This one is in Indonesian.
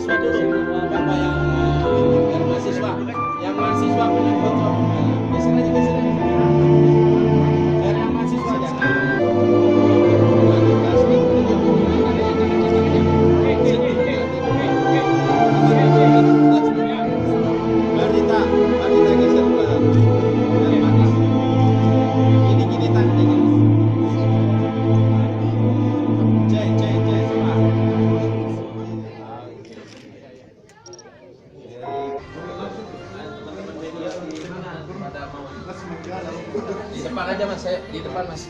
mahasiswa dulu. Bapak yang mahasiswa, punya foto. Geser aja, geser aja. Biar yang mahasiswa jangan. Marita geser dulu. Biar bagus. Gini tangannya gini. Cek semua. Di depan aja mas, saya di depan mas.